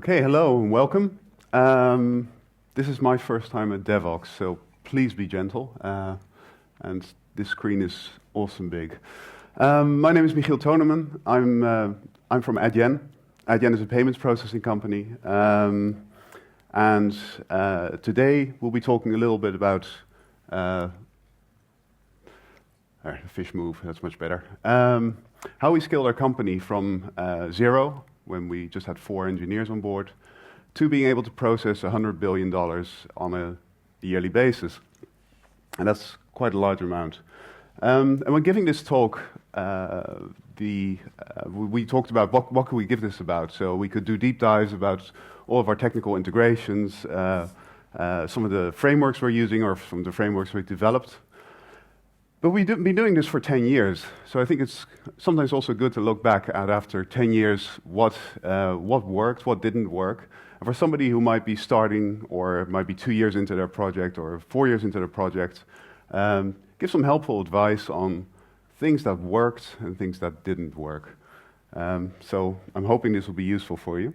Okay, hello and welcome. This is my first time at Devoxx, so please be gentle. And this screen is awesome big. My name is Michiel Toneman. I'm from Adyen. Adyen is a payments processing company. And today we'll be talking a little bit about the fish move, that's much better. How we scaled our company from zero, when we just had 4 engineers on board, to being able to process $100 billion on a yearly basis. And that's quite a large amount. And when giving this talk, we talked about what could we give this about. So we could do deep dives about all of our technical integrations, some of the frameworks we're using or some of the frameworks we've developed. But we've been doing this for 10 years, so I think it's sometimes also good to look back at, after 10 years, what worked, what didn't work. And for somebody who might be starting, or might be 2 years into their project, or 4 years into their project, give some helpful advice on things that worked and things that didn't work. So I'm hoping this will be useful for you.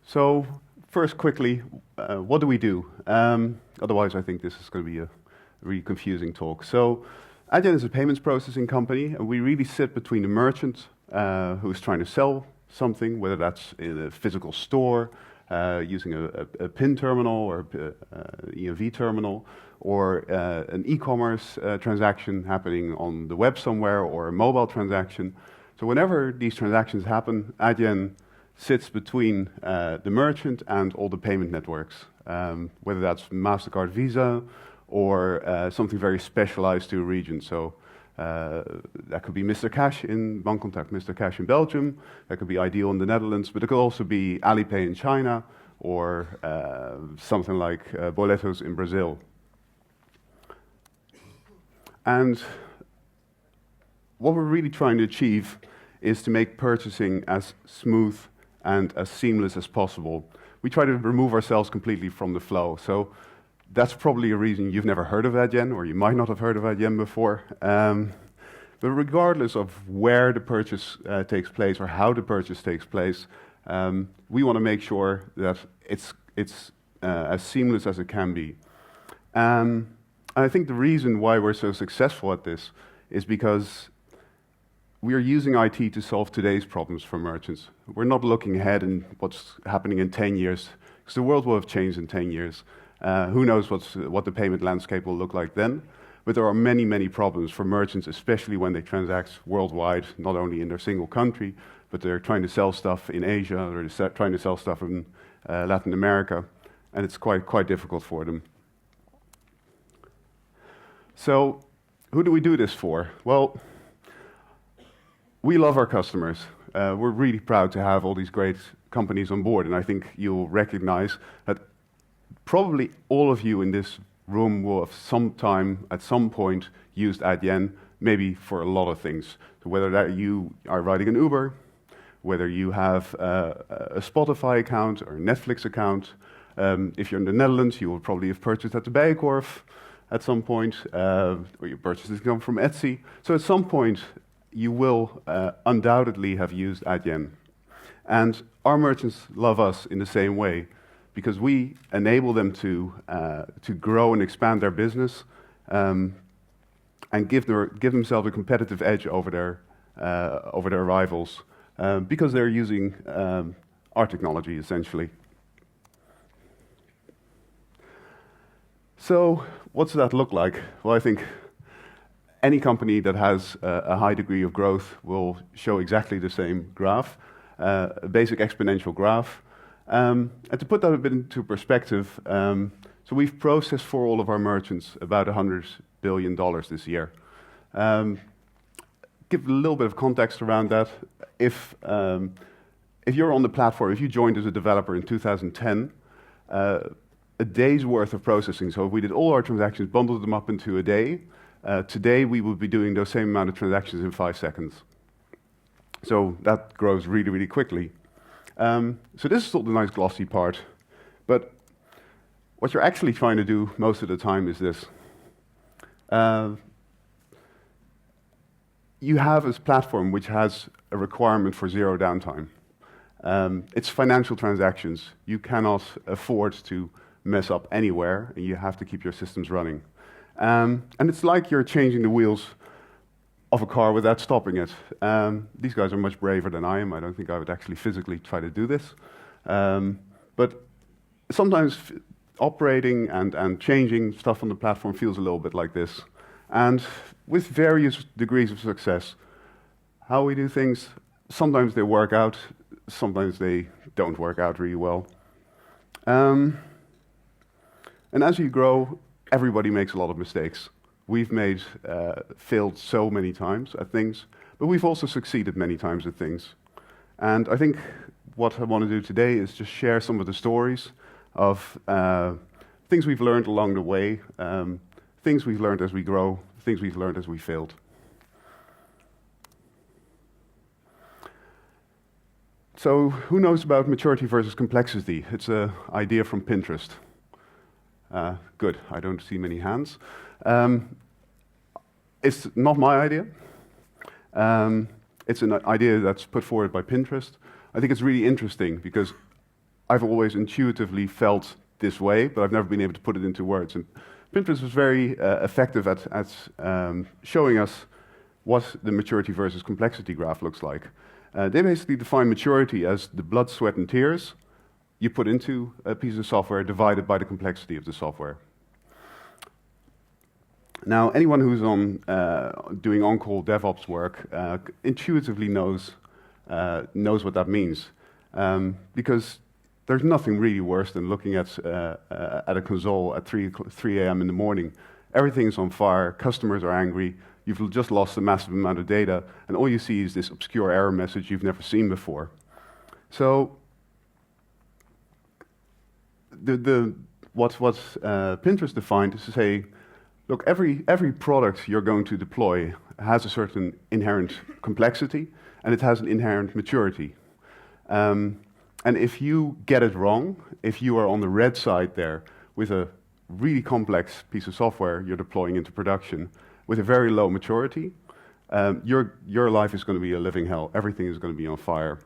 So first, quickly, what do we do? Otherwise, I think this is going to be a really confusing talk. So Adyen is a payments processing company, and we really sit between the merchant who's trying to sell something, whether that's in a physical store, using a PIN terminal or EMV terminal, or an e-commerce transaction happening on the web somewhere, or a mobile transaction. So whenever these transactions happen, Adyen sits between the merchant and all the payment networks, whether that's MasterCard, Visa, or something very specialized to a region. So that could be Mr. Cash in Bancontact, Mr. Cash in Belgium, that could be Ideal in the Netherlands, but it could also be Alipay in China, or something like Boletos in Brazil. And what we're really trying to achieve is to make purchasing as smooth and as seamless as possible. We try to remove ourselves completely from the flow. So that's probably a reason you've never heard of Adyen, or you might not have heard of Adyen before. But regardless of where the purchase takes place or how the purchase takes place, we want to make sure that it's as seamless as it can be. And I think the reason why we're so successful at this is because we are using IT to solve today's problems for merchants. We're not looking ahead in what's happening in 10 years, because the world will have changed in 10 years. Who knows what the payment landscape will look like then? But there are many, many problems for merchants, especially when they transact worldwide, not only in their single country, but they're trying to sell stuff in Asia, or they're trying to sell stuff in Latin America, and it's quite difficult for them. So, who do we do this for? Well, we love our customers. We're really proud to have all these great companies on board, and I think you'll recognize that probably all of you in this room will have at some point used Adyen, maybe for a lot of things. So whether that you are riding an Uber, whether you have a Spotify account or a Netflix account, if you're in the Netherlands, you will probably have purchased at the Bijenkorf at some point, or your purchases come from Etsy. So at some point, you will undoubtedly have used Adyen. And our merchants love us in the same way, because we enable them to grow and expand their business, and give themselves a competitive edge over their rivals, because they're using our technology essentially. So, what's that look like? Well, I think any company that has a high degree of growth will show exactly the same graph, a basic exponential graph. And to put that a bit into perspective, so we've processed for all of our merchants about $100 billion this year. Give a little bit of context around that. If you're on the platform, if you joined as a developer in 2010, a day's worth of processing, so if we did all our transactions, bundled them up into a day, today we would be doing those same amount of transactions in 5 seconds. So that grows really, really quickly. So this is all the nice glossy part, but what you're actually trying to do most of the time is this. You have this platform which has a requirement for zero downtime. It's financial transactions. You cannot afford to mess up anywhere, and you have to keep your systems running. And it's like you're changing the wheels of a car without stopping it. These guys are much braver than I am. I don't think I would actually physically try to do this. But sometimes operating and changing stuff on the platform feels a little bit like this. And with various degrees of success, how we do things, sometimes they work out, sometimes they don't work out really well. And as you grow, everybody makes a lot of mistakes. We've failed so many times at things, but we've also succeeded many times at things. And I think what I want to do today is just share some of the stories of things we've learned along the way, things we've learned as we grow, things we've learned as we failed. So who knows about maturity versus complexity? It's an idea from Pinterest. Good, I don't see many hands. It's not my idea. It's an idea that's put forward by Pinterest. I think it's really interesting because I've always intuitively felt this way, but I've never been able to put it into words. And Pinterest was very effective at showing us what the maturity versus complexity graph looks like. They basically define maturity as the blood, sweat, and tears you put into a piece of software divided by the complexity of the software. Now, anyone who's doing on-call DevOps work intuitively knows what that means, because there's nothing really worse than looking at a console at 3 a.m. in the morning. Everything's on fire, customers are angry, you've just lost a massive amount of data, and all you see is this obscure error message you've never seen before. So, what Pinterest defined is to say, look, every product you're going to deploy has a certain inherent complexity, and it has an inherent maturity. And if you get it wrong, if you are on the red side there with a really complex piece of software you're deploying into production with a very low maturity, your life is going to be a living hell. Everything is going to be on fire.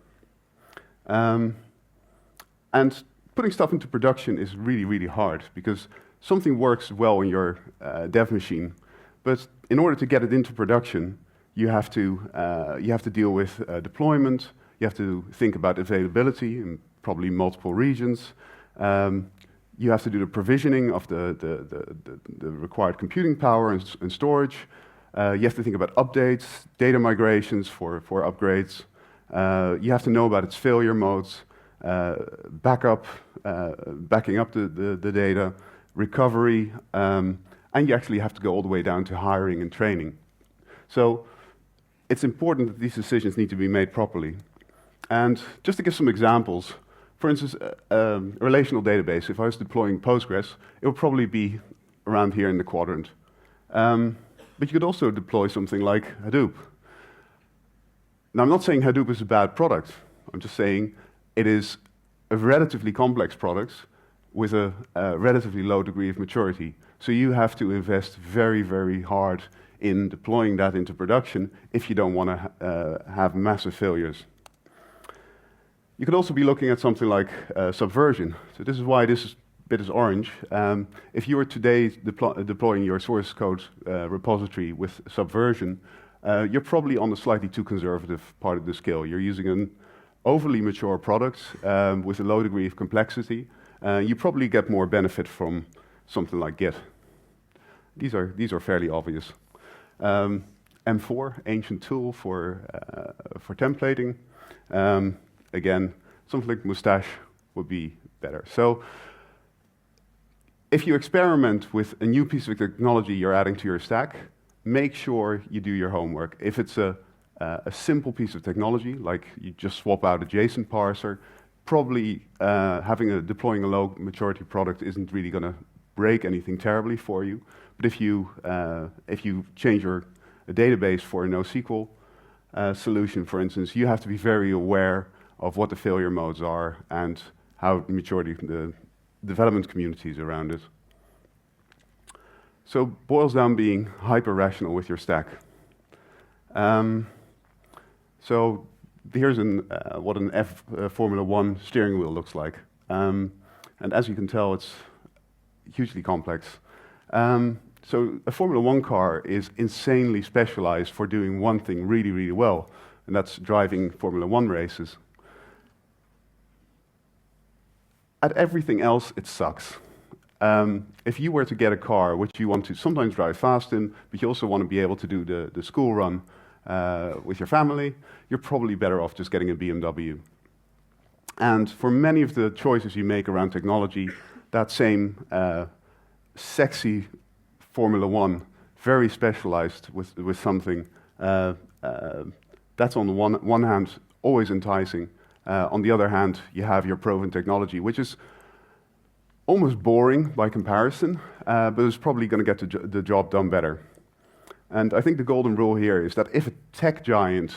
And putting stuff into production is really, really hard because something works well in your dev machine, but in order to get it into production, you have to deal with deployment. You have to think about availability in probably multiple regions. You have to do the provisioning of the required computing power and storage. You have to think about updates, data migrations for upgrades. You have to know about its failure modes, backing up the data, recovery, and you actually have to go all the way down to hiring and training. So it's important that these decisions need to be made properly. And just to give some examples, for instance, a relational database, if I was deploying Postgres, it would probably be around here in the quadrant. But you could also deploy something like Hadoop. Now, I'm not saying Hadoop is a bad product. I'm just saying it is a relatively complex product with a relatively low degree of maturity. So you have to invest very, very hard in deploying that into production if you don't want to have massive failures. You could also be looking at something like Subversion. So this is why this bit is orange. If you were today deploying your source code repository with Subversion, you're probably on the slightly too conservative part of the scale. You're using an overly mature product with a low degree of complexity. You probably get more benefit from something like Git. These are fairly obvious. M4, ancient tool for templating. Again, something like Mustache would be better. So if you experiment with a new piece of technology you're adding to your stack, make sure you do your homework. If it's a simple piece of technology, like you just swap out a JSON parser, probably deploying a low maturity product isn't really going to break anything terribly for you. But if you change your database for a NoSQL solution, for instance, you have to be very aware of what the failure modes are and how the maturity the development communities around it. So it boils down being hyper-rational with your stack. So here's what an Formula One steering wheel looks like. And as you can tell, it's hugely complex. So a Formula One car is insanely specialized for doing one thing really, really well, and that's driving Formula One races. At everything else, it sucks. If you were to get a car which you want to sometimes drive fast in, but you also want to be able to do the school run with your family, you're probably better off just getting a BMW. And for many of the choices you make around technology, that same sexy Formula One, very specialized with something, that's on the one hand always enticing. On the other hand, you have your proven technology, which is almost boring by comparison, but it's probably going to get the job done better. And I think the golden rule here is that if a tech giant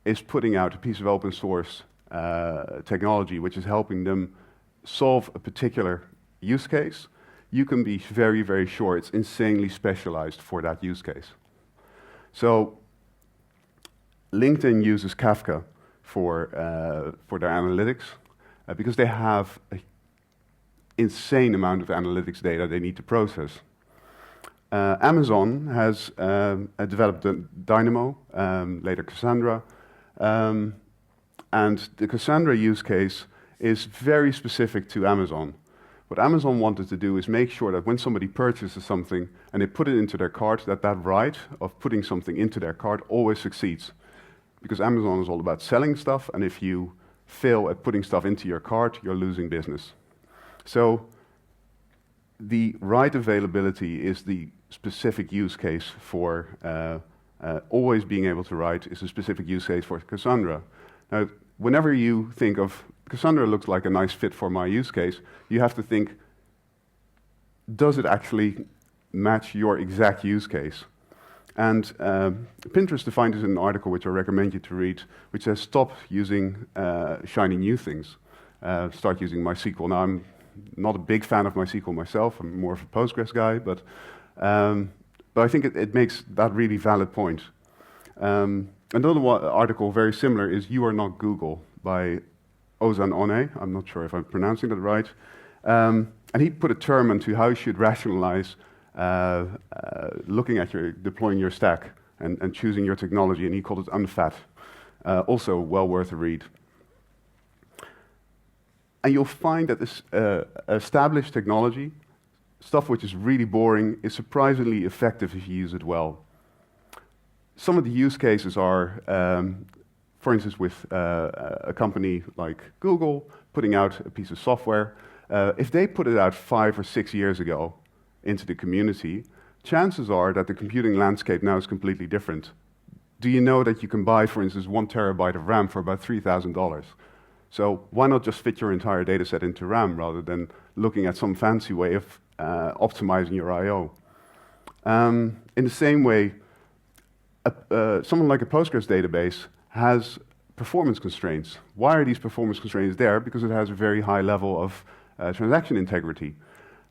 is putting out a piece of open source technology which is helping them solve a particular use case, you can be very, very sure it's insanely specialized for that use case. So LinkedIn uses Kafka for their analytics because they have an insane amount of analytics data they need to process. Amazon has developed Dynamo, later Cassandra, and the Cassandra use case is very specific to Amazon. What Amazon wanted to do is make sure that when somebody purchases something and they put it into their cart, that right of putting something into their cart always succeeds. Because Amazon is all about selling stuff, and if you fail at putting stuff into your cart, you're losing business. So the right availability is the specific use case for always being able to write is a specific use case for Cassandra. Now, whenever you think of Cassandra looks like a nice fit for my use case, you have to think, does it actually match your exact use case? And Pinterest defined this in an article which I recommend you to read, which says stop using shiny new things, start using MySQL. Now, I'm not a big fan of MySQL myself, I'm more of a Postgres guy, but I think it makes that really valid point. Another article very similar is You Are Not Google by Ozan One. I'm not sure if I'm pronouncing that right. And he put a term into how you should rationalize looking at deploying your stack and choosing your technology, and he called it unfat. Also well worth a read. And you'll find that this established technology, stuff which is really boring, is surprisingly effective if you use it well. Some of the use cases are, for instance, with a company like Google putting out a piece of software. If they put it out 5 or 6 years ago into the community, chances are that the computing landscape now is completely different. Do you know that you can buy, for instance, 1 terabyte of RAM for about $3,000? So why not just fit your entire data set into RAM rather than looking at some fancy way of optimizing your I/O? In the same way, someone like a Postgres database has performance constraints. Why are these performance constraints there? Because it has a very high level of transaction integrity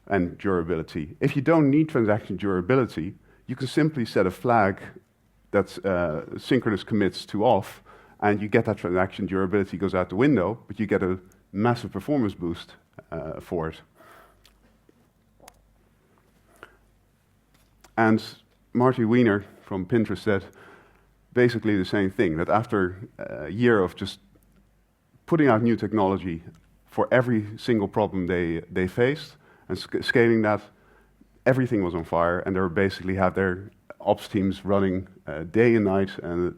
and durability. If you don't need transaction durability, you can simply set a flag that's synchronous commits to off, and you get that transaction durability goes out the window, but you get a massive performance boost for it. And Marty Wiener from Pinterest said basically the same thing, that after a year of just putting out new technology for every single problem they faced and scaling that, everything was on fire, and they were basically had their ops teams running day and night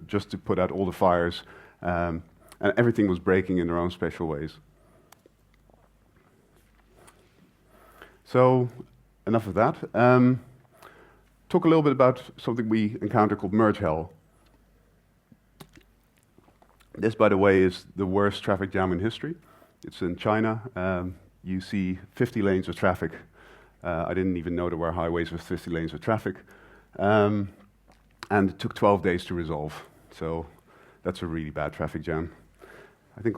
just to put out all the fires, and everything was breaking in their own special ways. So enough of that. Talk a little bit about something we encounter called merge hell. This, by the way, is the worst traffic jam in history. It's in China. You see 50 lanes of traffic. I didn't even know there were highways with 50 lanes of traffic. And it took 12 days to resolve. So that's a really bad traffic jam.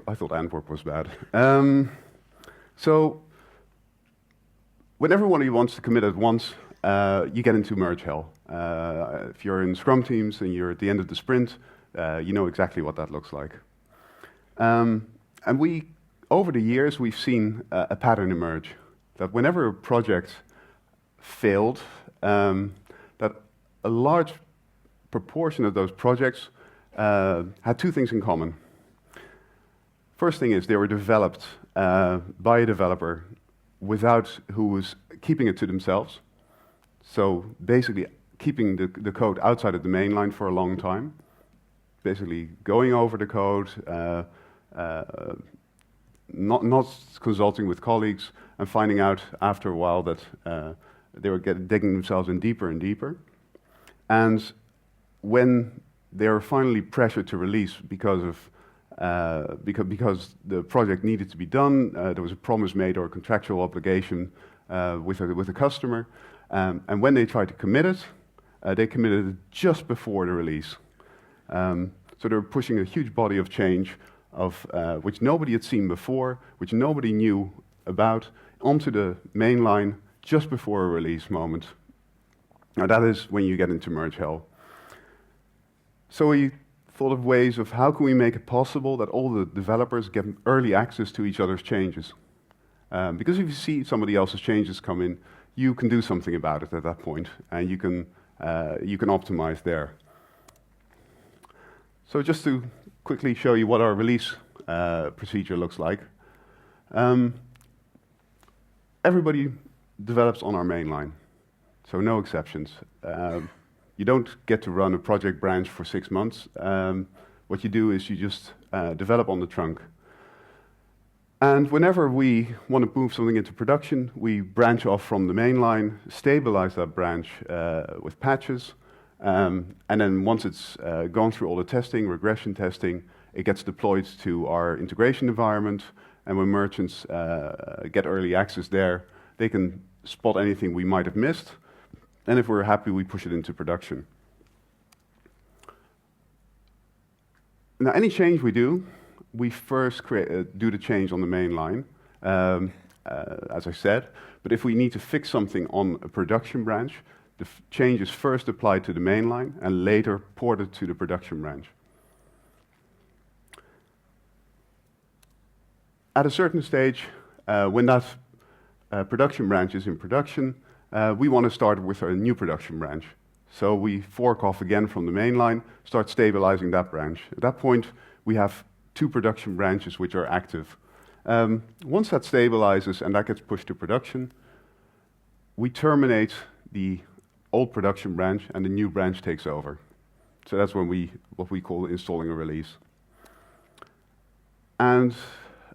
I thought Antwerp was bad. So when everybody wants to commit at once, you get into merge hell. If you're in Scrum teams and you're at the end of the sprint, you know exactly what that looks like. And over the years, we've seen a pattern emerge, that whenever a project failed, that a large proportion of those projects had two things in common. First thing is they were developed by a developer who was keeping it to themselves. So basically keeping the code outside of the main line for a long time. Basically going over the code, not consulting with colleagues, and finding out after a while that they were digging themselves in deeper and deeper. And when they were finally pressured to release because the project needed to be done, there was a promise made or a contractual obligation with a customer, and when they tried to commit it, they committed it just before the release. So they were pushing a huge body of change which nobody had seen before, which nobody knew about, onto the main line just before a release moment. Now that is when you get into merge hell. So we thought of ways of how can we make it possible that all the developers get early access to each other's changes. Because if you see somebody else's changes come in, you can do something about it at that point, and you can optimize there. So just to quickly show you what our release procedure looks like. Everybody develops on our main line, so no exceptions. You don't get to run a project branch for 6 months. What you do is you just develop on the trunk. And whenever we want to move something into production, we branch off from the main line, stabilize that branch with patches, and then once it's gone through all the testing, regression testing, it gets deployed to our integration environment, and when merchants get early access there, they can spot anything we might have missed, and if we're happy, we push it into production. Now, any change we do, we first do the change on the main line, as I said, but if we need to fix something on a production branch, the change is first applied to the main line and later ported to the production branch. At a certain stage, when that production branch is in production, we want to start with a new production branch. So we fork off again from the main line, start stabilizing that branch. At that point, we have 2 production branches which are active. Once that stabilizes and that gets pushed to production, we terminate the old production branch and the new branch takes over. So that's when what we call installing a release. And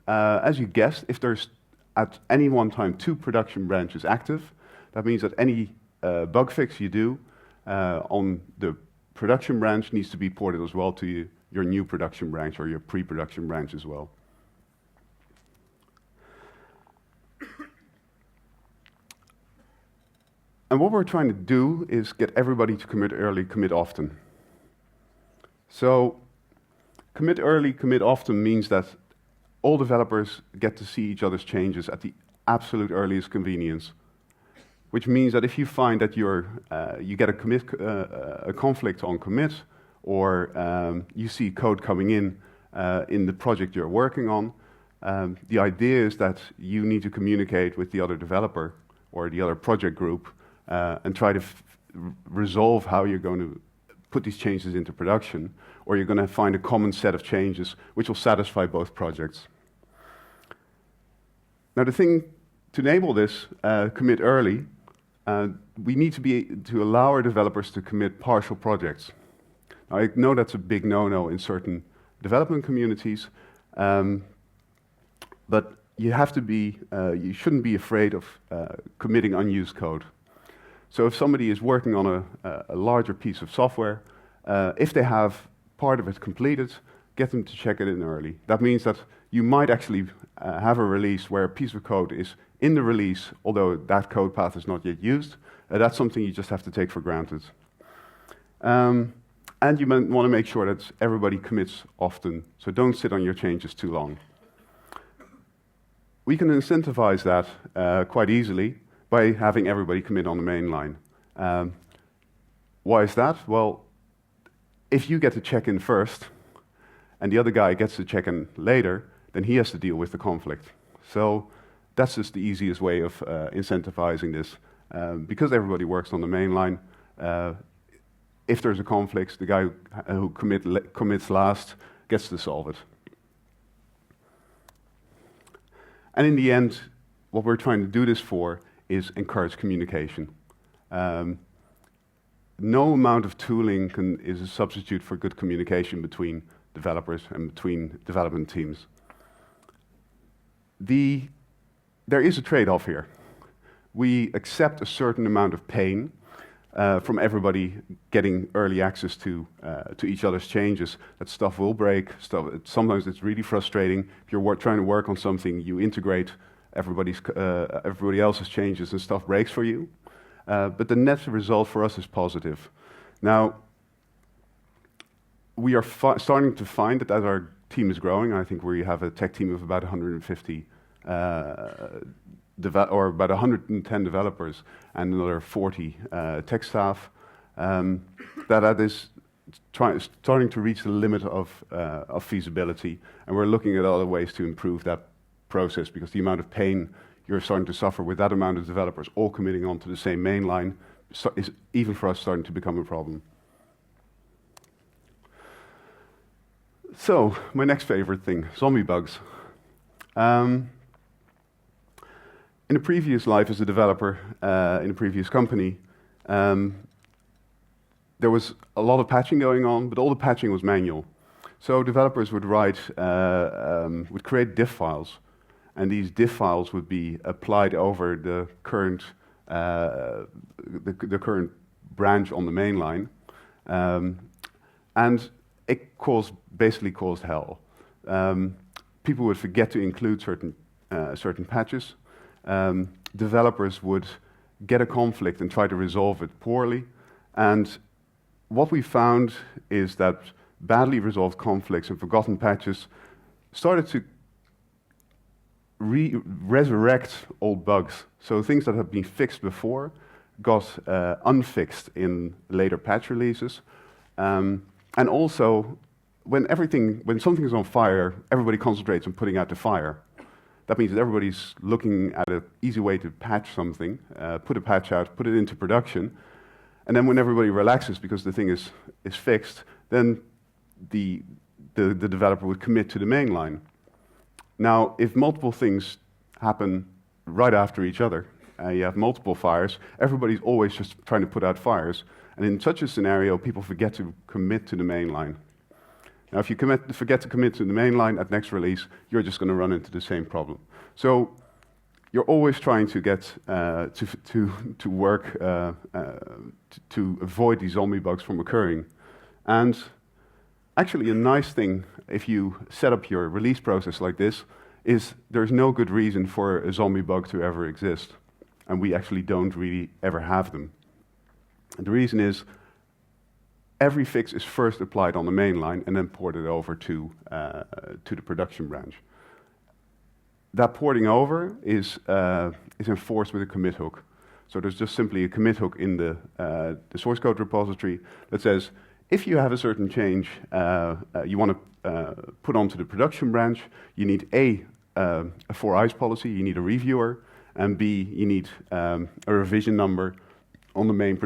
as you guessed, if there's at any one time 2 production branches active, that means that any bug fix you do on the production branch needs to be ported as well to your new production branch or your pre-production branch as well. And what we're trying to do is get everybody to commit early, commit often. So commit early, commit often means that all developers get to see each other's changes at the absolute earliest convenience, which means that if you find that you get a conflict on commit, or you see code coming in the project you're working on, the idea is that you need to communicate with the other developer or the other project group and try to resolve how you're going to put these changes into production, or you're going to find a common set of changes which will satisfy both projects. Now the thing to enable this commit early, we need to allow our developers to commit partial projects. Now, I know that's a big no-no in certain development communities, but you shouldn't be afraid of committing unused code. So if somebody is working on a larger piece of software, if they have part of it completed, get them to check it in early. That means that you might actually have a release where a piece of code is in the release, although that code path is not yet used. That's something you just have to take for granted. And you want to make sure that everybody commits often, so don't sit on your changes too long. We can incentivize that quite easily by having everybody commit on the main line. Why is that? Well, if you get to check in first, and the other guy gets to check in later, then he has to deal with the conflict. So that's just the easiest way of incentivizing this. Because everybody works on the main line, if there's a conflict, the guy who commits last gets to solve it. And in the end, what we're trying to do this for is encourage communication. No amount of tooling is a substitute for good communication between developers and between development teams. There is a trade-off here. We accept a certain amount of pain from everybody getting early access to each other's changes. That stuff will break. Sometimes it's really frustrating. If you're trying to work on something, you integrate everybody else's changes and stuff breaks for you. But the net result for us is positive. Now, we are starting to find that as our team is growing, I think we have a tech team of about 150 or about 110 developers and another 40 tech staff, that is starting to reach the limit of feasibility, and we're looking at other ways to improve that process, because the amount of pain you're starting to suffer with that amount of developers all committing onto the same main line is, even for us, starting to become a problem. So, my next favorite thing, zombie bugs. In a previous life as a developer, in a previous company, there was a lot of patching going on, but all the patching was manual. So developers would would create diff files, and these diff files would be applied over the current current branch on the main line, and it basically caused hell. People would forget to include certain patches. Developers would get a conflict and try to resolve it poorly, and what we found is that badly resolved conflicts and forgotten patches started to resurrect old bugs. So things that had been fixed before got unfixed in later patch releases, and also when something is on fire, everybody concentrates on putting out the fire. That means that everybody's looking at an easy way to patch something, put a patch out, put it into production, and then when everybody relaxes because the thing is fixed, then the developer would commit to the main line. Now, if multiple things happen right after each other, you have multiple fires, everybody's always just trying to put out fires, and in such a scenario, people forget to commit to the main line. Now, if you forget to commit to the main line at next release, you're just going to run into the same problem. So you're always trying to get to work to avoid these zombie bugs from occurring. And actually, a nice thing, if you set up your release process like this, is there's no good reason for a zombie bug to ever exist. And we actually don't really ever have them. And the reason is, every fix is first applied on the main line and then ported over to the production branch. That porting over is enforced with a commit hook. So there's just simply a commit hook in the source code repository that says, if you have a certain change you want to put onto the production branch, you need a 4 eyes policy, you need a reviewer, and B, you need a revision number on the main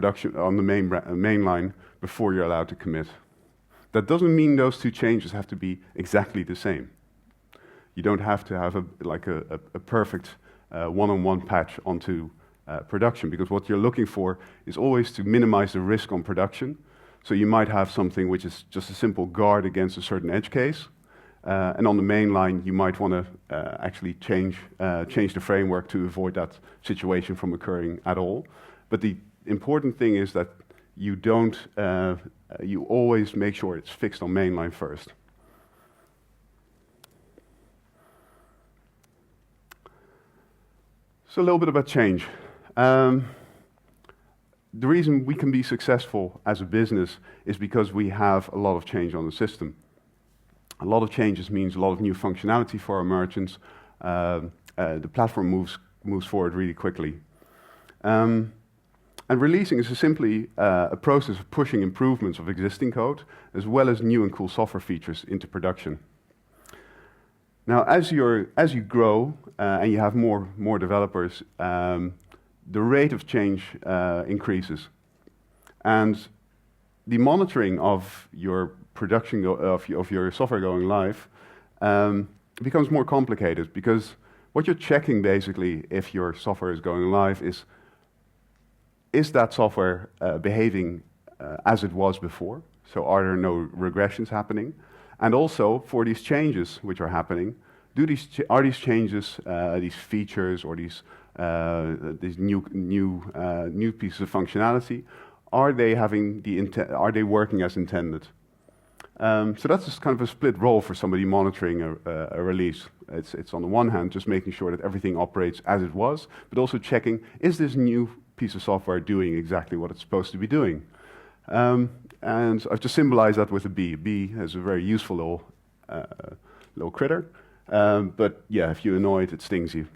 line before you're allowed to commit. That doesn't mean those two changes have to be exactly the same. You don't have to have a perfect one-on-one patch onto production, because what you're looking for is always to minimize the risk on production. So you might have something which is just a simple guard against a certain edge case, and on the main line you might want to actually change the framework to avoid that situation from occurring at all. But the important thing is that you always make sure it's fixed on mainline first. So a little bit about change. The reason we can be successful as a business is because we have a lot of change on the system. A lot of changes means a lot of new functionality for our merchants. The platform moves forward really quickly. And releasing is simply a process of pushing improvements of existing code, as well as new and cool software features into production. Now, as you grow and you have more developers, the rate of change increases, and the monitoring of your production of your software going live becomes more complicated, because what you're checking basically if your software is going live is that software behaving as it was before? So are there no regressions happening? And also, for these changes which are happening, are these changes, these features, or these new pieces of functionality, are they working as intended? So that's just kind of a split role for somebody monitoring a release. It's on the one hand just making sure that everything operates as it was, but also checking, is this new piece of software doing exactly what it's supposed to be doing? And I've just symbolized that with a bee. A bee is a very useful little critter, but yeah, if you annoy it, it stings you.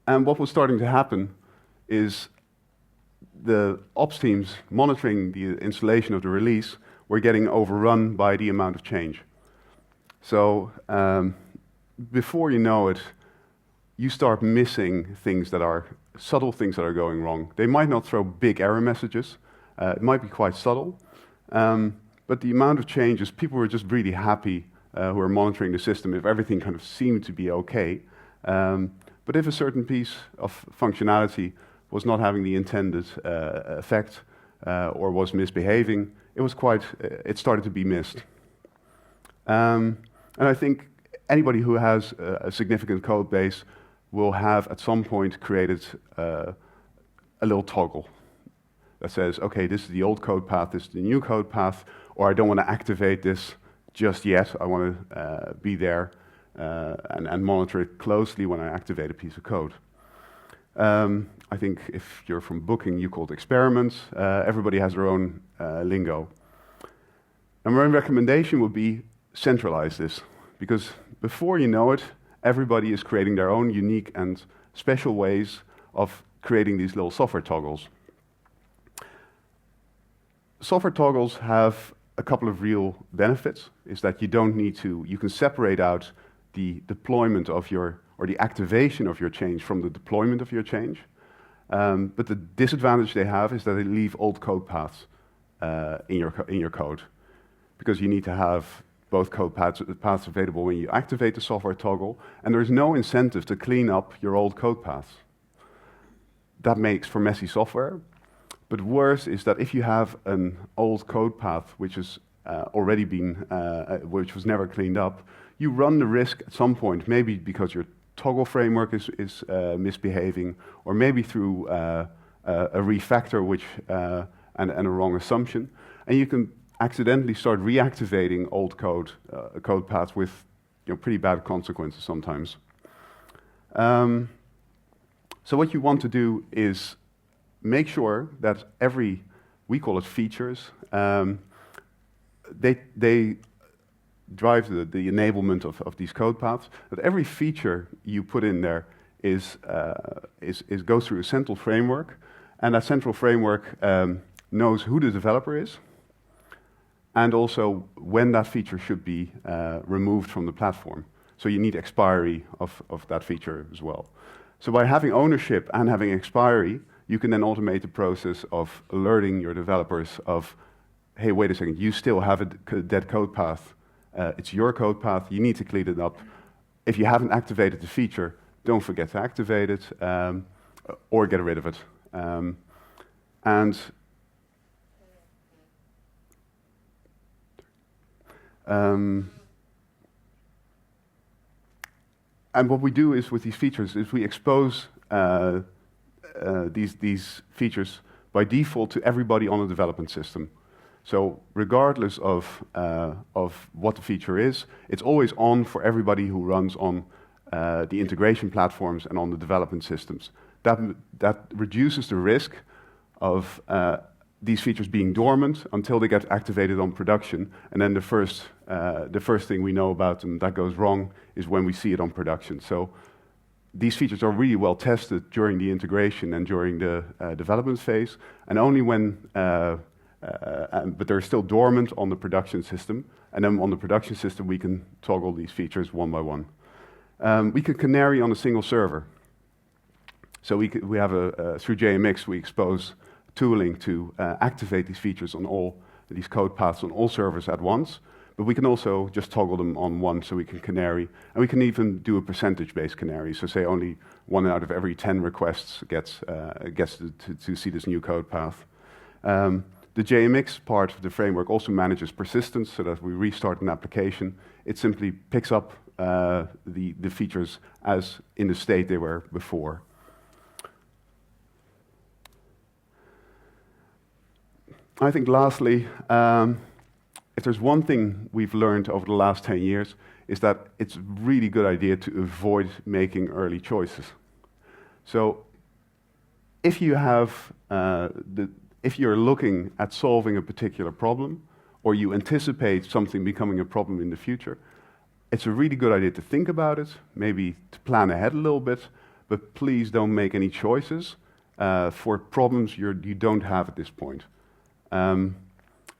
And what was starting to happen is the ops teams monitoring the installation of the release were getting overrun by the amount of change. So before you know it, you start missing things that are subtle things that are going wrong. They might not throw big error messages. It might be quite subtle. But the amount of changes, people were just really happy who are monitoring the system if everything kind of seemed to be okay. But if a certain piece of functionality was not having the intended effect or was misbehaving, it started to be missed. And I think anybody who has a significant code base will have at some point created a little toggle that says, okay, this is the old code path, this is the new code path, or I don't want to activate this just yet. I want to be there and monitor it closely when I activate a piece of code. I think if you're from booking, you call it experiments. Everybody has their own lingo. And my recommendation would be centralize this, because before you know it, everybody is creating their own unique and special ways of creating these little software toggles. Software toggles have a couple of real benefits, is that you can separate out the deployment of or the activation of your change from the deployment of your change. But the disadvantage they have is that they leave old code paths in your code, because you need to have both code paths available when you activate the software toggle, and there is no incentive to clean up your old code paths. That makes for messy software. But worse is that if you have an old code path which has which was never cleaned up, you run the risk at some point, maybe because your toggle framework is misbehaving, or maybe through a refactor and a wrong assumption, and you can accidentally start reactivating old code paths with pretty bad consequences sometimes. So what you want to do is make sure that we call it features, they drive the enablement of these code paths, that every feature you put in there goes through a central framework, and that central framework knows who the developer is, and also when that feature should be removed from the platform. So you need expiry of that feature as well. So by having ownership and having expiry, you can then automate the process of alerting your developers of, hey, wait a second, you still have a dead code path. It's your code path, you need to clean it up. If you haven't activated the feature, don't forget to activate it, or get rid of it. And what we do is with these features is we expose these features by default to everybody on the development system. So regardless of what the feature is, it's always on for everybody who runs on the integration platforms and on the development systems. That reduces the risk of these features being dormant until they get activated on production, and then the first thing we know about them that goes wrong is when we see it on production. So these features are really well tested during the integration and during the development phase, and only when, but they're still dormant on the production system, and then on the production system we can toggle these features one by one. We can canary on a single server. So we have through JMX we expose tooling to activate these features on all these code paths on all servers at once. But we can also just toggle them on one, so we can canary, and we can even do a percentage-based canary. So say only 1 out of every 10 requests gets to see this new code path. The JMX part of the framework also manages persistence, so that if we restart an application, it simply picks up the features as in the state they were before. I think lastly, if there's one thing we've learned over the last 10 years, is that it's a really good idea to avoid making early choices. So if you have, if you're looking at solving a particular problem, or you anticipate something becoming a problem in the future, it's a really good idea to think about it, maybe to plan ahead a little bit, but please don't make any choices for problems you don't have at this point.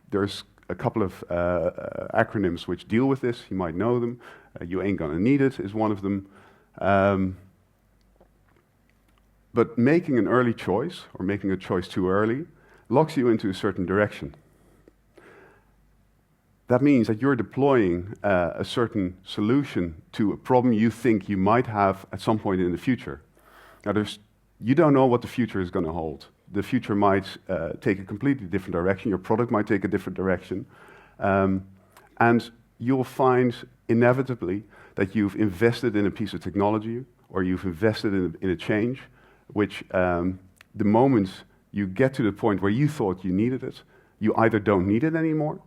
There's a couple of acronyms which deal with this. You might know them. You ain't gonna need it is one of them. But making an early choice, or making a choice too early, locks you into a certain direction. That means that you're deploying a certain solution to a problem you think you might have at some point in the future. Now, you don't know what the future is gonna hold. The future might take a completely different direction. Your product might take a different direction. And you'll find inevitably that you've invested in a piece of technology, or you've invested in a change, which the moment you get to the point where you thought you needed it, you either don't need it anymore,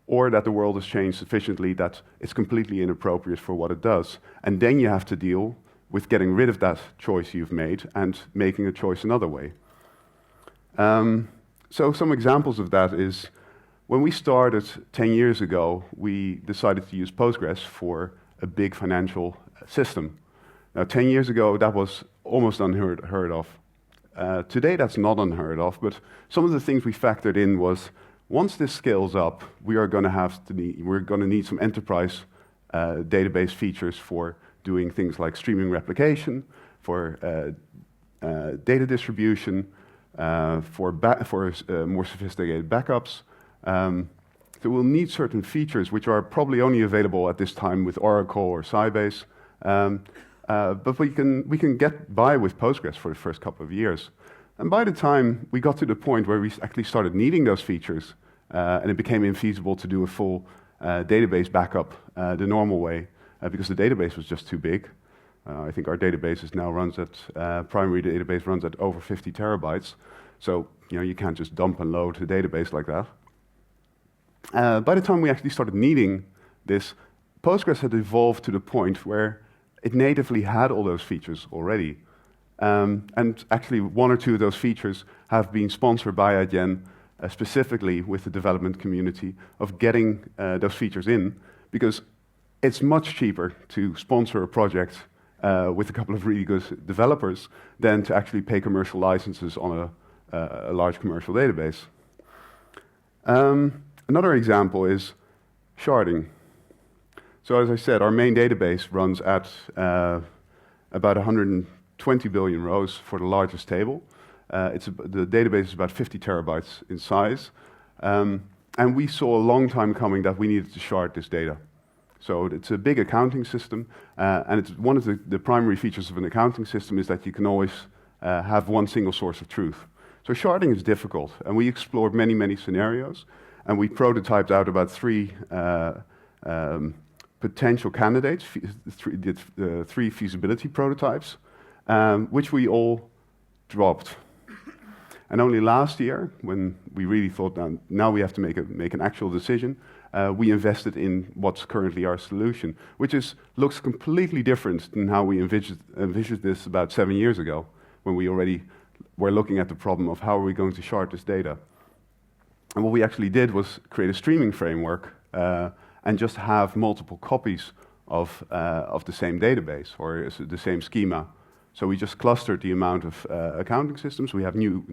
or that the world has changed sufficiently that it's completely inappropriate for what it does. And then you have to deal with getting rid of that choice you've made and making a choice another way. So some examples of that is, when we started 10 years ago, we decided to use Postgres for a big financial system. Now, 10 years ago, that was almost unheard of. Today, that's not unheard of, but some of the things we factored in was, once this scales up, we're going to need some enterprise database features for doing things like streaming replication, for data distribution, for more sophisticated backups. So we'll need certain features which are probably only available at this time with Oracle or Sybase, but we can get by with Postgres for the first couple of years. And by the time we got to the point where we actually started needing those features, and it became infeasible to do a full database backup the normal way, because the database was just too big. I think our database now runs at, primary database runs at over 50 terabytes. So, you can't just dump and load a database like that. By the time we actually started needing this, Postgres had evolved to the point where it natively had all those features already. And actually, 1 or 2 of those features have been sponsored by Adyen, specifically with the development community, of getting those features in, because it's much cheaper to sponsor a project with a couple of really good developers than to actually pay commercial licenses on a large commercial database. Another example is sharding. So as I said, our main database runs at about 120 billion rows for the largest table. The database is about 50 terabytes in size. And we saw a long time coming that we needed to shard this data. So it's a big accounting system, and it's one of the primary features of an accounting system is that you can always have one single source of truth. So sharding is difficult, and we explored many, many scenarios, and we prototyped out about 3 potential candidates, 3 feasibility prototypes, which we all dropped. And only last year, when we really thought now we have to make an actual decision, we invested in what's currently our solution, which looks completely different than how we envisioned this about 7 years ago, when we already were looking at the problem of how are we going to shard this data. And what we actually did was create a streaming framework and just have multiple copies of the same database or the same schema. So we just clustered the amount of accounting systems. We have new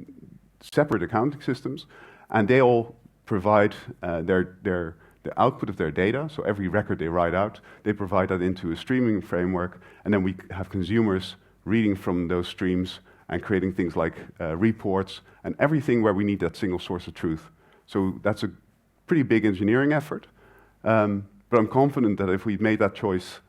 separate accounting systems, and they all provide the output of their data. So every record they write out, they provide that into a streaming framework, and then we have consumers reading from those streams and creating things like reports and everything where we need that single source of truth. So that's a pretty big engineering effort, but I'm confident that if we'd made that choice,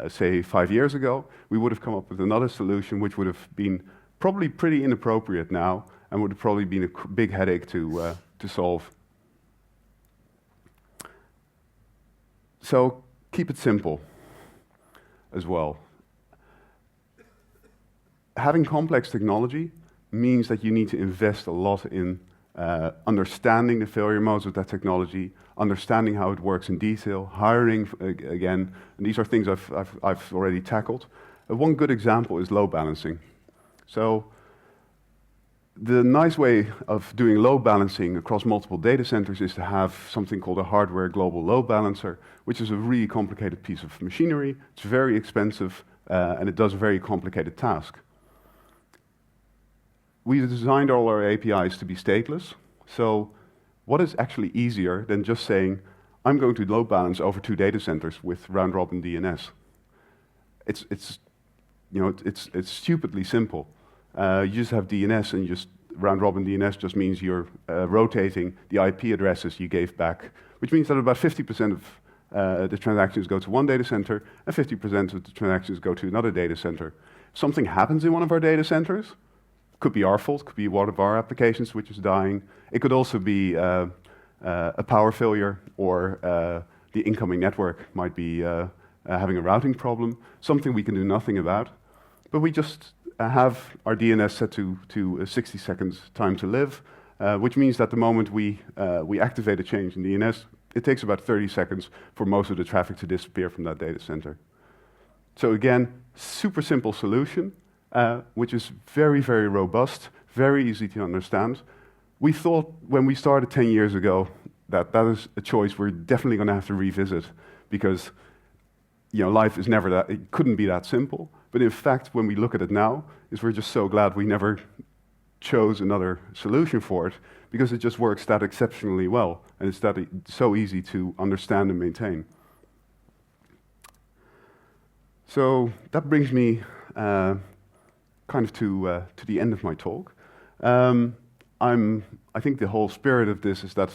say 5 years ago, we would have come up with another solution which would have been probably pretty inappropriate now and would have probably been a big headache to solve. So keep it simple as well. Having complex technology means that you need to invest a lot in understanding the failure modes of that technology, understanding how it works in detail, hiring again, and these are things I've already tackled. One good example is load balancing. So the nice way of doing load balancing across multiple data centers is to have something called a hardware global load balancer, which is a really complicated piece of machinery. It's very expensive, and it does a very complicated task. We designed all our APIs to be stateless, so what is actually easier than just saying, I'm going to load balance over 2 data centers with round-robin DNS? It's stupidly simple. You just have DNS, and just round-robin DNS just means you're rotating the IP addresses you gave back, which means that about 50% of the transactions go to one data center, and 50% of the transactions go to another data center. If something happens in one of our data centers, could be our fault, could be one of our applications which is dying. It could also be a power failure, or the incoming network might be having a routing problem, something we can do nothing about. But we just have our DNS set to 60 seconds time to live, which means that the moment we activate a change in DNS, it takes about 30 seconds for most of the traffic to disappear from that data center. So again, super simple solution, which is very, very robust, very easy to understand. We thought when we started 10 years ago that is a choice we're definitely going to have to revisit, because life is never that, it couldn't be that simple. But in fact, when we look at it now, we're just so glad we never chose another solution for it, because it just works that exceptionally well, and it's so easy to understand and maintain. So that brings me kind of to the end of my talk. I think the whole spirit of this is that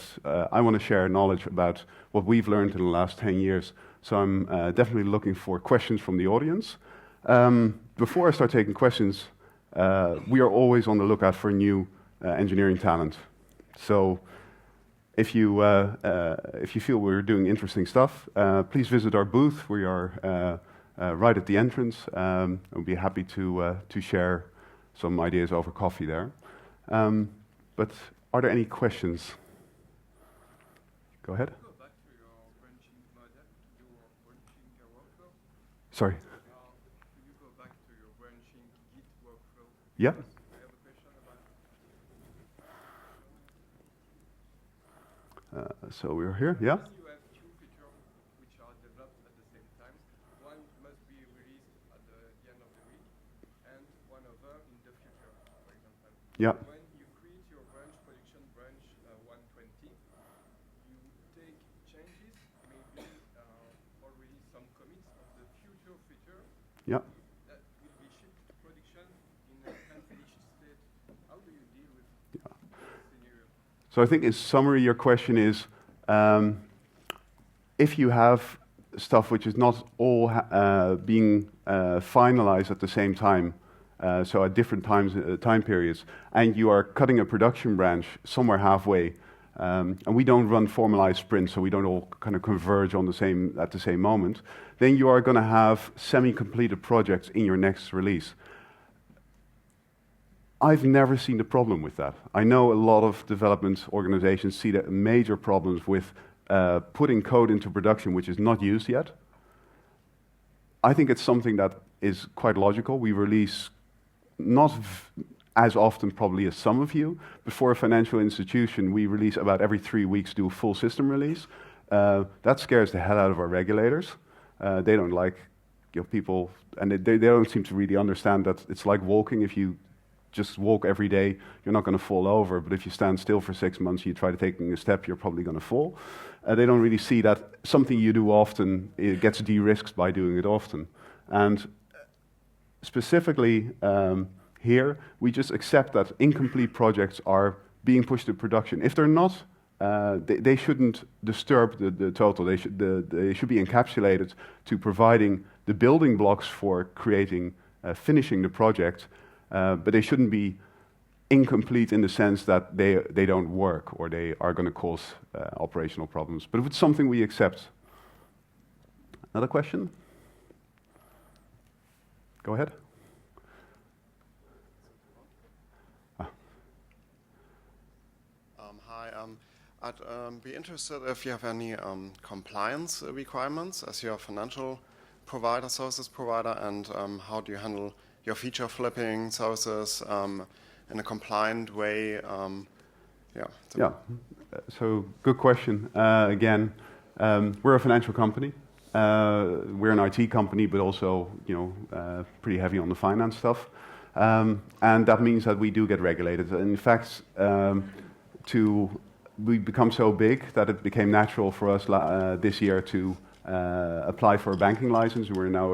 I want to share knowledge about what we've learned in the last 10 years. So I'm definitely looking for questions from the audience. Before I start taking questions, we are always on the lookout for new engineering talent. So if you feel we're doing interesting stuff, please visit our booth. We are right at the entrance. I'll be happy to share some ideas over coffee there. But are there any questions? Go ahead. Go back to your branching model, your branching workflow. Sorry. Can you go back to your branching Git workflow? Yeah. I have a question about. So we're here. Yeah. You have 2 features which are developed at the same time. One must be released at the end of the week, and one other in the future, for example. Yeah. When you create your branch, production branch 120, you take changes, maybe already some commits of the future feature. Yeah. That will be shipped to production in an unfinished state. How do you deal with this scenario? So I think in summary, your question is, if you have stuff which is not all being finalized at the same time, so at different time periods, and you are cutting a production branch somewhere halfway, and we don't run formalized sprints, so we don't all kind of converge on at the same moment, then you are going to have semi-completed projects in your next release. I've never seen a problem with that. I know a lot of development organizations see that major problems with putting code into production which is not used yet. I think it's something that is quite logical. We release not as often probably as some of you, but for a financial institution, we release about every 3 weeks, do a full system release. That scares the hell out of our regulators. They don't like people, and they don't seem to really understand that it's like walking. If you just walk every day, you're not going to fall over. But if you stand still for 6 months, you try to take a step, you're probably going to fall. They don't really see that something you do often, it gets de-risked by doing it often. And specifically here, we just accept that incomplete projects are being pushed to production. If they're not, they shouldn't disturb the total. They should be encapsulated to providing the building blocks for creating, finishing the project, but they shouldn't be incomplete in the sense that they don't work or they are going to cause operational problems. But if it's something we accept. Another question? Go ahead. Hi, I'd be interested if you have any compliance requirements as your financial provider, services provider, and how do you handle your feature flipping services in a compliant way? So good question. Again, we're a financial company. We're an IT company, but also, pretty heavy on the finance stuff. And that means that we do get regulated. In fact, we become so big that it became natural for us this year to apply for a banking license. We're now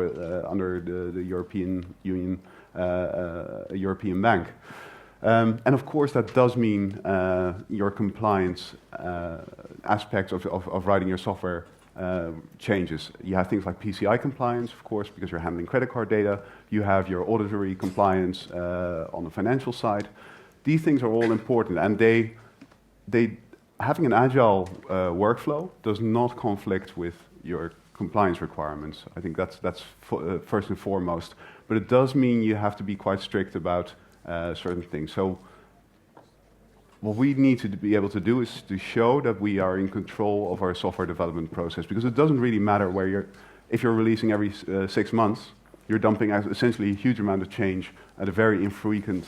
under the European Union, a European bank. And of course, that does mean your compliance aspects of writing your software changes. You have things like PCI compliance, of course, because you're handling credit card data. You have your auditory compliance on the financial side. These things are all important, and they having an agile workflow does not conflict with your compliance requirements. I think that's first and foremost. But it does mean you have to be quite strict about certain things. So what we need to be able to do is to show that we are in control of our software development process, because it doesn't really matter where if you're releasing every 6 months, you're dumping out essentially a huge amount of change at a very infrequent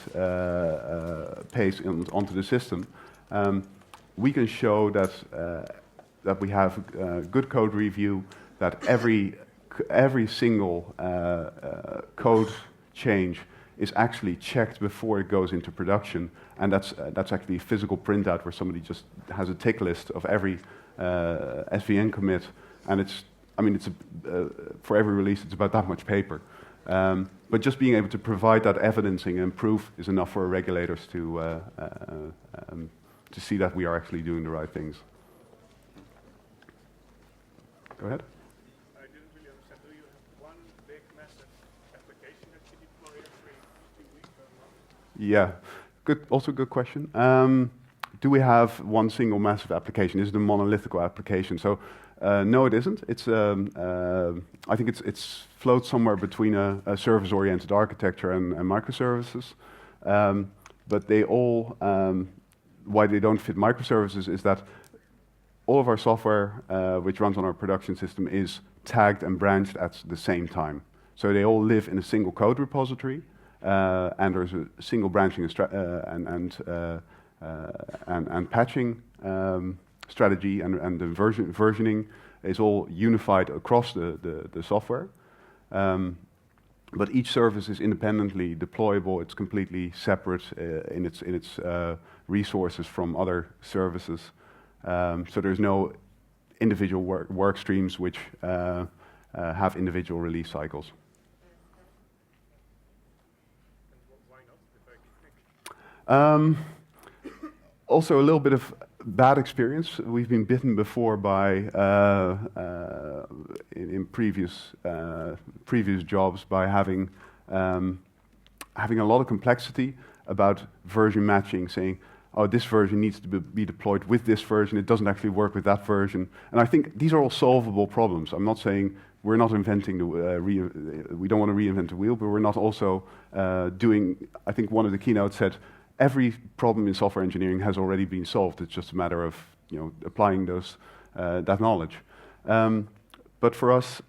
pace onto the system. We can show that we have good code review, that every single code change is actually checked before it goes into production, and that's actually a physical printout where somebody just has a tick list of every SVN commit, and for every release it's about that much paper. But just being able to provide that evidencing and proof is enough for regulators to see that we are actually doing the right things. Go ahead. I didn't really understand. Do you have one big, massive application that you deploy every 2 weeks or a month? Yeah, good question. Do we have one single massive application? Is it a monolithic application? So, no, it isn't. It's I think it's floats somewhere between a service-oriented architecture and microservices. But they all, why they don't fit microservices is that all of our software, which runs on our production system, is tagged and branched at the same time. So they all live in a single code repository, and there's a single branching and patching strategy, and the versioning is all unified across the software. But each service is independently deployable. It's completely separate in its resources from other services. So there's no individual work streams which have individual release cycles. And why not? If I can think. Also, a little bit of bad experience. We've been bitten before by in previous jobs by having a lot of complexity about version matching, saying, oh, this version needs to be deployed with this version. It doesn't actually work with that version. And I think these are all solvable problems. I'm not saying we're not inventing we don't want to reinvent the wheel, but we're not also doing. I think one of the keynotes said, every problem in software engineering has already been solved. It's just a matter of applying that knowledge. But for us,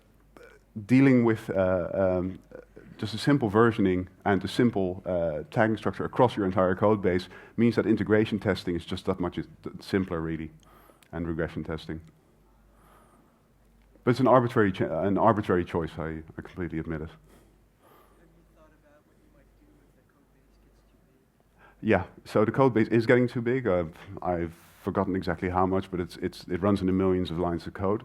dealing with just a simple versioning and a simple tagging structure across your entire code base means that integration testing is just that much simpler, really, and regression testing. But it's an arbitrary choice. I completely admit it. Have you thought about what you might do if the code base gets too big? Yeah. So the code base is getting too big. I've forgotten exactly how much, but it runs into millions of lines of code.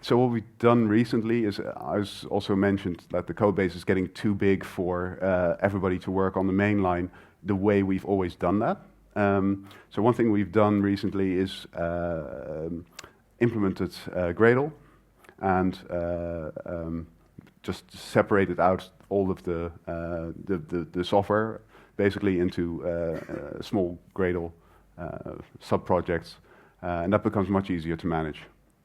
So what we've done recently is, I also mentioned that the code base is getting too big for everybody to work on the main line the way we've always done that. So one thing we've done recently is implemented Gradle and just separated out all of the software basically into small Gradle sub-projects, and that becomes much easier to manage.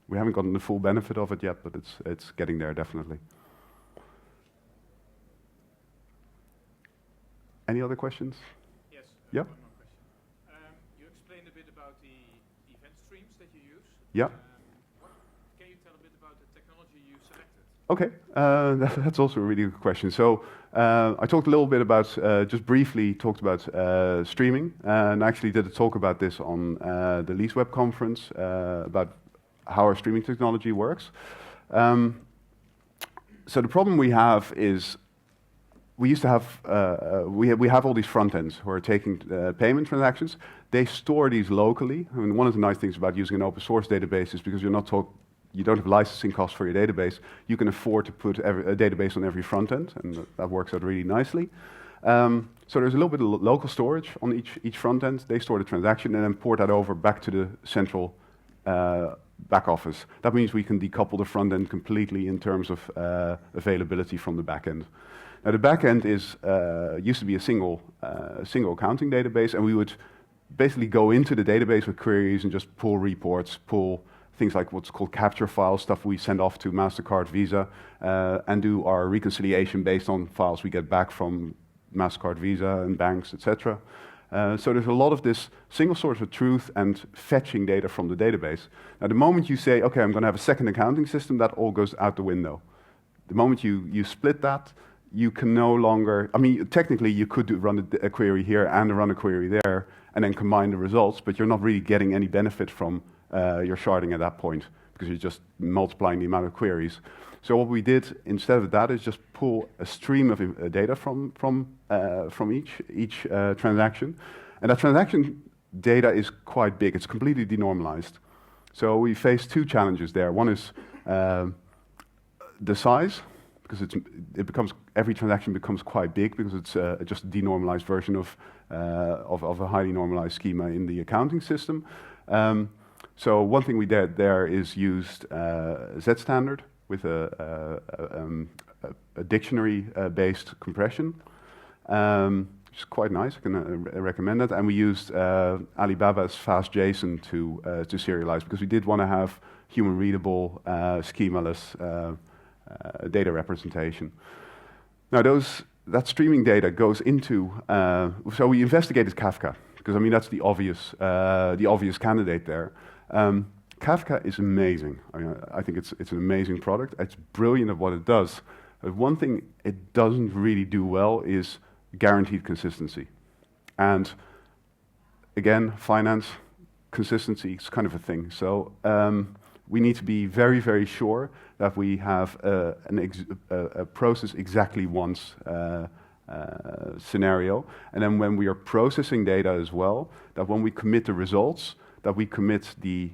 We haven't gotten the full benefit of it yet, but it's getting there definitely. Any other questions? Yes. Yeah. One more question. You explained a bit about the event streams that you use. Yeah. Can you tell a bit about the technology you selected? Okay, that's also a really good question. So I talked a little bit about, just briefly talked about streaming, and I actually did a talk about this on the Lease Web conference about how our streaming technology works. So the problem we have is we used to have, we have all these front ends who are taking payment transactions. They store these locally. I mean, one of the nice things about using an open source database is because you don't have licensing costs for your database. You can afford to put a database on every front end, and that works out really nicely. So there's a little bit of local storage on each front end. They store the transaction and then port that over back to the central back office. That means we can decouple the front end completely in terms of availability from the back end. Now the back end is used to be a single accounting database, and we would basically go into the database with queries and just pull reports, pull things like what's called capture files, stuff we send off to MasterCard, Visa, and do our reconciliation based on files we get back from MasterCard, Visa, and banks, etc. So there's a lot of this single source of truth and fetching data from the database. Now the moment you say, okay, I'm going to have a second accounting system, that all goes out the window. The moment you split that, you can no longer, I mean, technically you could run a query here and run a query there and then combine the results, but you're not really getting any benefit from your sharding at that point because you're just multiplying the amount of queries. So what we did instead of that is just pull a stream of data from each transaction, and that transaction data is quite big. It's completely denormalized. So we face two challenges there. One is the size, because every transaction becomes quite big because it's just a denormalized version of a highly normalized schema in the accounting system. So one thing we did there is used Z standard with a dictionary-based compression, which is quite nice. I can recommend that. And we used Alibaba's fast JSON to serialize because we did want to have human-readable, schemaless data representation. Now that streaming data goes into, so we investigated Kafka, because I mean that's the obvious candidate there. Kafka is amazing. I think it's an amazing product. It's brilliant at what it does. But one thing it doesn't really do well is guaranteed consistency. And again, finance, consistency is kind of a thing. So we need to be very, very sure that we have a process exactly once scenario. And then when we are processing data as well, that when we commit the results, that we commit the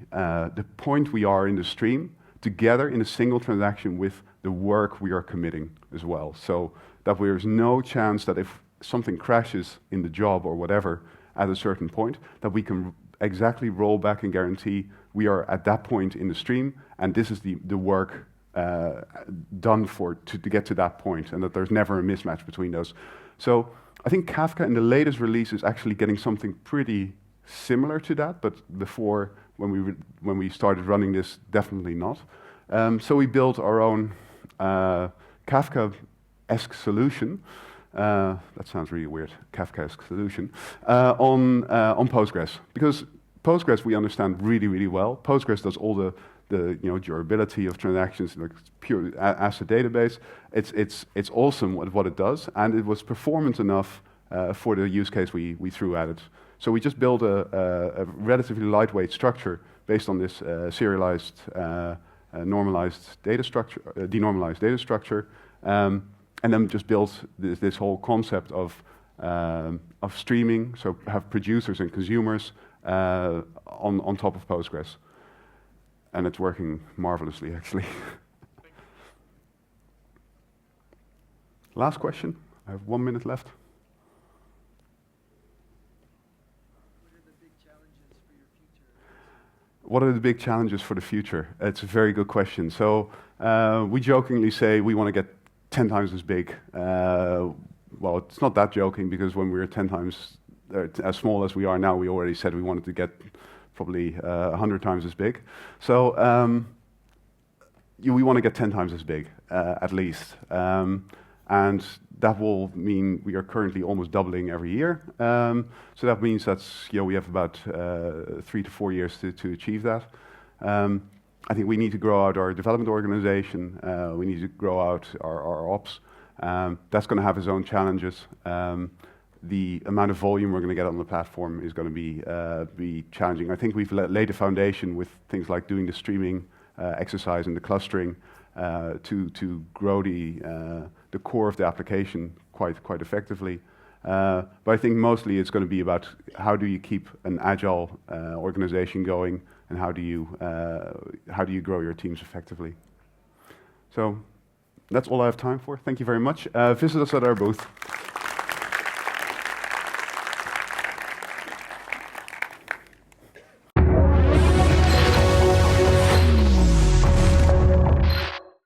point we are in the stream together in a single transaction with the work we are committing as well. So that there's no chance that if something crashes in the job or whatever at a certain point, that we can exactly roll back and guarantee we are at that point in the stream, and this is the work done to get to that point, and that there's never a mismatch between those. So I think Kafka in the latest release is actually getting something pretty similar to that, but before, when we started running this, definitely not. So we built our own Kafka-esque solution. That sounds really weird, Kafka-esque solution, on Postgres. Because Postgres we understand really, really well. Postgres does all the durability of transactions, like pure asset database. It's awesome what it does, and it was performant enough for the use case we threw at it. So we just built a relatively lightweight structure based on this serialized normalized data structure, denormalized data structure, and then just built this whole concept of streaming, so have producers and consumers on top of Postgres. And it's working marvelously, actually. Last question. I have 1 minute left. What are the big challenges for the future? It's a very good question. So we jokingly say we want to get 10 times as big. Well, it's not that joking, because when we were 10 times as small as we are now, we already said we wanted to get probably 100 times as big. So we want to get 10 times as big, at least. And that will mean we are currently almost doubling every year. So that means that's, we have about 3 to 4 years to achieve that. I think we need to grow out our development organization. We need to grow out our ops. That's going to have its own challenges. The amount of volume we're going to get on the platform is going to be challenging. I think we've laid a foundation with things like doing the streaming exercise and the clustering to grow the core of the application quite effectively. But I think mostly it's going to be about how do you keep an agile organization going, and how do you grow your teams effectively. So that's all I have time for. Thank you very much. Visit us at our booth.